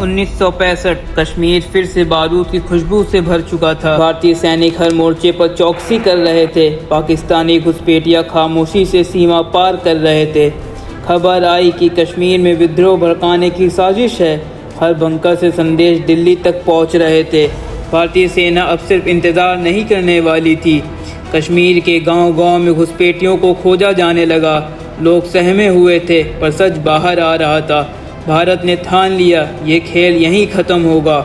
1965 कश्मीर फिर से बारूद की खुशबू से भर चुका था। भारतीय सैनिक हर मोर्चे पर चौकसी कर रहे थे। पाकिस्तानी घुसपैठिया खामोशी से सीमा पार कर रहे थे। खबर आई कि कश्मीर में विद्रोह भड़काने की साजिश है। हर बंकर से संदेश दिल्ली तक पहुंच रहे थे। भारतीय सेना अब सिर्फ इंतज़ार नहीं करने वाली थी। कश्मीर के गांव-गांव में घुसपैठियों को खोजा जाने लगा। लोग सहमे हुए थे, पर सच बाहर आ रहा था। भारत ने ठान लिया, ये खेल यहीं ख़त्म होगा।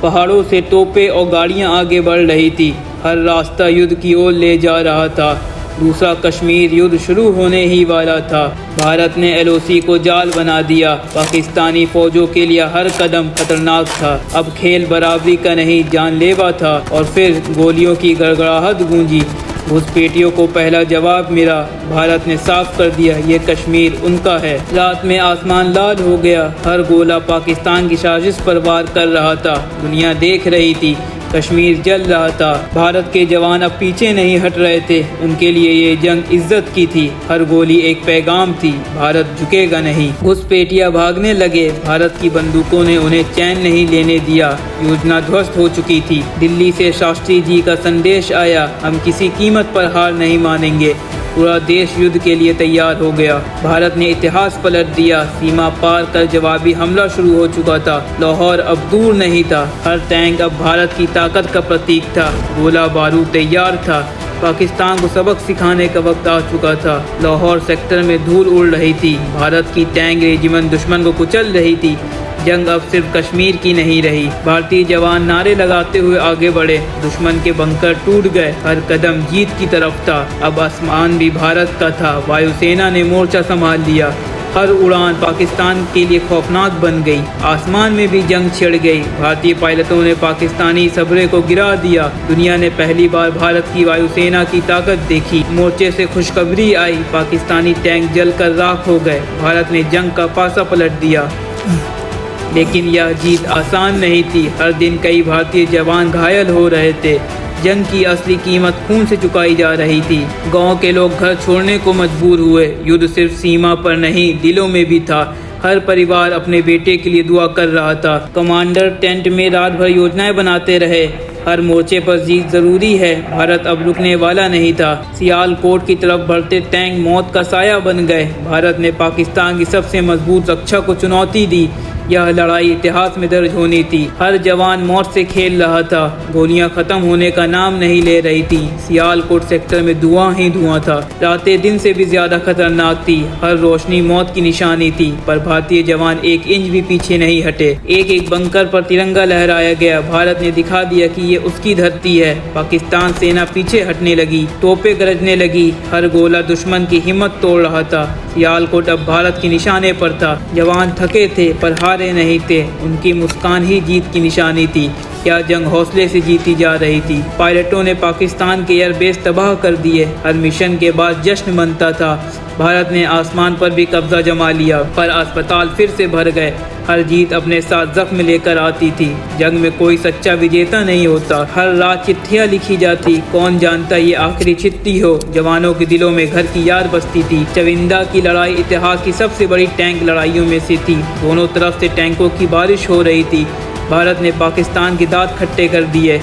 पहाड़ों से तोपें और गाड़ियां आगे बढ़ रही थी। हर रास्ता युद्ध की ओर ले जा रहा था। दूसरा कश्मीर युद्ध शुरू होने ही वाला था। भारत ने LOC को जाल बना दिया। पाकिस्तानी फौजों के लिए हर कदम खतरनाक था। अब खेल बराबरी का नहीं, जानलेवा था। और फिर गोलियों की गड़गड़ाहट गूंजी। घुसपैठियों को पहला जवाब मिला। भारत ने साफ कर दिया, ये कश्मीर उनका है। रात में आसमान लाल हो गया। हर गोला पाकिस्तान की साजिश पर वार कर रहा था। दुनिया देख रही थी, कश्मीर जल रहा था। भारत के जवान अब पीछे नहीं हट रहे थे। उनके लिए ये जंग इज्जत की थी। हर गोली एक पैगाम थी, भारत झुकेगा नहीं। घुसपैठिया भागने लगे। भारत की बंदूकों ने उन्हें चैन नहीं लेने दिया। योजना ध्वस्त हो चुकी थी। दिल्ली से शास्त्री जी का संदेश आया, हम किसी कीमत पर हार नहीं मानेंगे। पूरा देश युद्ध के लिए तैयार हो गया। भारत ने इतिहास पलट दिया। सीमा पार कर जवाबी हमला शुरू हो चुका था। लाहौर अब दूर नहीं था। हर टैंक अब भारत की ताकत का प्रतीक था। गोला बारूद तैयार था। पाकिस्तान को सबक सिखाने का वक्त आ चुका था। लाहौर सेक्टर में धूल उड़ रही थी। भारत की टैंक रेजिमेंट दुश्मन को कुचल रही थी। जंग अब सिर्फ कश्मीर की नहीं रही। भारतीय जवान नारे लगाते हुए आगे बढ़े। दुश्मन के बंकर टूट गए। हर कदम जीत की तरफ था। अब आसमान भी भारत का था। वायुसेना ने मोर्चा संभाल लिया। हर उड़ान पाकिस्तान के लिए खौफनाक बन गई। आसमान में भी जंग छिड़ गई। भारतीय पायलटों ने पाकिस्तानी सबरे को गिरा दिया। दुनिया ने पहली बार भारत की वायुसेना की ताकत देखी। मोर्चे से खुशखबरी आई, पाकिस्तानी टैंक जलकर राख हो गए। भारत ने जंग का पासा पलट दिया। लेकिन यह जीत आसान नहीं थी। हर दिन कई भारतीय जवान घायल हो रहे थे। जंग की असली कीमत खून से चुकाई जा रही थी। गांव के लोग घर छोड़ने को मजबूर हुए। युद्ध सिर्फ सीमा पर नहीं, दिलों में भी था। हर परिवार अपने बेटे के लिए दुआ कर रहा था। कमांडर टेंट में रात भर योजनाएं बनाते रहे। हर मोर्चे पर जीत जरूरी है। भारत अब रुकने वाला नहीं था। सियालकोट की तरफ बढ़ते टैंक मौत का साया बन गए। भारत ने पाकिस्तान की सबसे मजबूत रक्षा को चुनौती दी। यह लड़ाई इतिहास में दर्ज होनी थी। हर जवान मौत से खेल रहा था। गोलियां खत्म होने का नाम नहीं ले रही थी। सियालकोट सेक्टर में धुआं ही धुआं था। रातें दिन से भी ज्यादा खतरनाक थी। हर रोशनी मौत की निशानी थी। पर भारतीय जवान एक इंच भी पीछे नहीं हटे। एक एक बंकर पर तिरंगा लहराया गया। भारत ने दिखा दिया कि ये उसकी धरती है। पाकिस्तान सेना पीछे हटने लगी। तोपें गरजने लगी। हर गोला दुश्मन की हिम्मत तोड़ रहा था। सियालकोट अब भारत के निशाने पर था। जवान थके थे, पर हारे नहीं थे। उनकी मुस्कान ही जीत की निशानी थी। क्या जंग हौसले से जीती जा रही थी। पायलटों ने पाकिस्तान के एयरबेस तबाह कर दिए। हर मिशन के बाद जश्न मनता था। भारत ने आसमान पर भी कब्जा जमा लिया, पर अस्पताल फिर से भर गए। हर जीत अपने साथ जख्म लेकर आती थी। जंग में कोई सच्चा विजेता नहीं होता। हर रात चिट्ठियां लिखी जाती। कौन जानता ये आखिरी चिट्ठी हो। जवानों के दिलों में घर की याद बसती थी। चविंदा की लड़ाई इतिहास की सबसे बड़ी टैंक लड़ाइयों में से थी। दोनों तरफ से टैंकों की बारिश हो रही थी। भारत ने पाकिस्तान के दांत खट्टे कर दिए।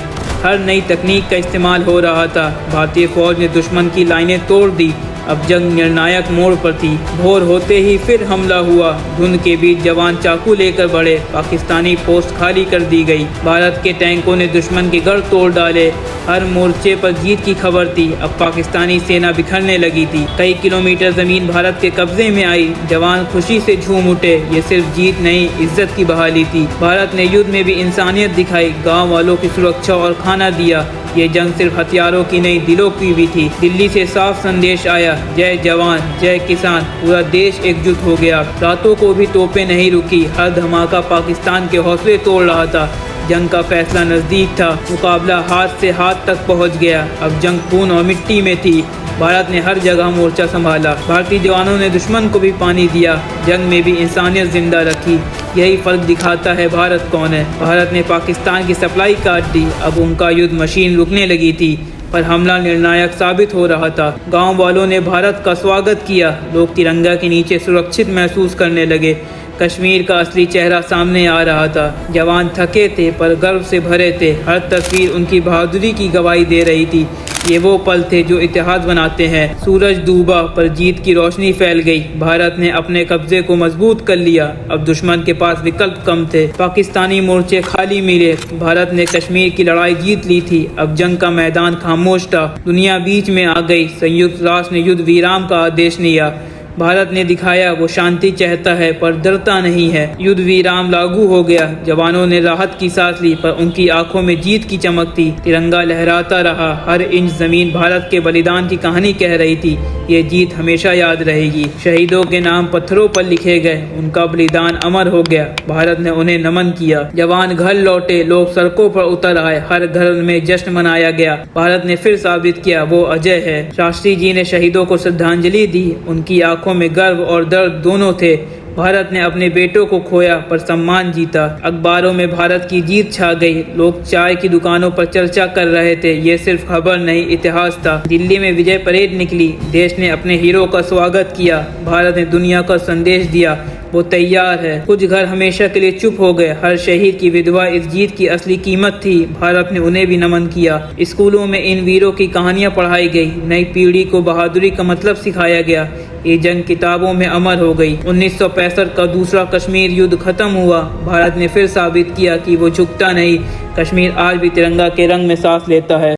हर नई तकनीक का इस्तेमाल हो रहा था। भारतीय फौज ने दुश्मन की लाइनें तोड़ दी। अब जंग निर्णायक मोड़ पर थी। भोर होते ही फिर हमला हुआ। धुंध के बीच जवान चाकू लेकर बढ़े। पाकिस्तानी पोस्ट खाली कर दी गई। भारत के टैंकों ने दुश्मन के घर तोड़ डाले। हर मोर्चे पर जीत की खबर थी। अब पाकिस्तानी सेना बिखरने लगी थी। कई किलोमीटर जमीन भारत के कब्जे में आई। जवान खुशी से झूम उठे। ये सिर्फ जीत नहीं, इज्जत की बहाली थी। भारत ने युद्ध में भी इंसानियत दिखाई। गाँव वालों की सुरक्षा और खाना दिया। ये जंग सिर्फ हथियारों की नहीं, दिलों की भी थी। दिल्ली से साफ संदेश आया, जय जवान जय किसान। पूरा देश एकजुट हो गया। रातों को भी तोपें नहीं रुकी। हर धमाका पाकिस्तान के हौसले तोड़ रहा था। जंग का फैसला नज़दीक था। मुकाबला हाथ से हाथ तक पहुंच गया। अब जंग खून और मिट्टी में थी। भारत ने हर जगह मोर्चा संभाला। भारतीय जवानों ने दुश्मन को भी पानी दिया। जंग में भी इंसानियत जिंदा रखी। यही फर्क दिखाता है भारत कौन है। भारत ने पाकिस्तान की सप्लाई काट दी। अब उनका युद्ध मशीन रुकने लगी थी, पर हमला निर्णायक साबित हो रहा था। गांव वालों ने भारत का स्वागत किया। लोग तिरंगा के नीचे सुरक्षित महसूस करने लगे। कश्मीर का असली चेहरा सामने आ रहा था। जवान थके थे पर गर्व से भरे थे। हर तस्वीर उनकी बहादुरी की गवाही दे रही थी। ये वो पल थे जो इतिहास बनाते हैं। सूरज डूबा पर जीत की रोशनी फैल गई। भारत ने अपने कब्जे को मजबूत कर लिया। अब दुश्मन के पास विकल्प कम थे। पाकिस्तानी मोर्चे खाली मिले। भारत ने कश्मीर की लड़ाई जीत ली थी। अब जंग का मैदान खामोश था। दुनिया बीच में आ गई। संयुक्त राष्ट्र ने युद्ध विराम का आदेश दिया। भारत ने दिखाया वो शांति चाहता है पर डरता नहीं है। युद्ध विराम लागू हो गया। जवानों ने राहत की सांस ली पर उनकी आंखों में जीत की चमक थी। तिरंगा लहराता रहा। हर इंच जमीन भारत के बलिदान की कहानी कह रही थी। ये जीत हमेशा याद रहेगी। शहीदों के नाम पत्थरों पर लिखे गए। उनका बलिदान अमर हो गया। भारत ने उन्हें नमन किया। जवान घर लौटे। लोग सड़कों पर उतर आए। हर घर में जश्न मनाया गया। भारत ने फिर साबित किया वो अजय है। शास्त्री जी ने शहीदों को श्रद्धांजलि दी। उनकी आंखों में गर्व और दर्द दोनों थे। भारत ने अपने बेटों को खोया पर सम्मान जीता। अखबारों में भारत की जीत छा गई। लोग चाय की दुकानों पर चर्चा कर रहे थे। ये सिर्फ खबर नहीं, इतिहास था। दिल्ली में विजय परेड निकली। देश ने अपने हीरो का स्वागत किया। भारत ने दुनिया का संदेश दिया वो तैयार है। कुछ घर हमेशा के लिए चुप हो गए। हर शहीद की विधवा इस जीत की असली कीमत थी। भारत ने उन्हें भी नमन किया। स्कूलों में इन वीरों की कहानियां पढ़ाई गई। नई पीढ़ी को बहादुरी का मतलब सिखाया गया। ये जंग किताबों में अमर हो गई। 1965 का दूसरा कश्मीर युद्ध खत्म हुआ। भारत ने फिर साबित किया कि वो झुकता नहीं। कश्मीर आज भी तिरंगा के रंग में सांस लेता है।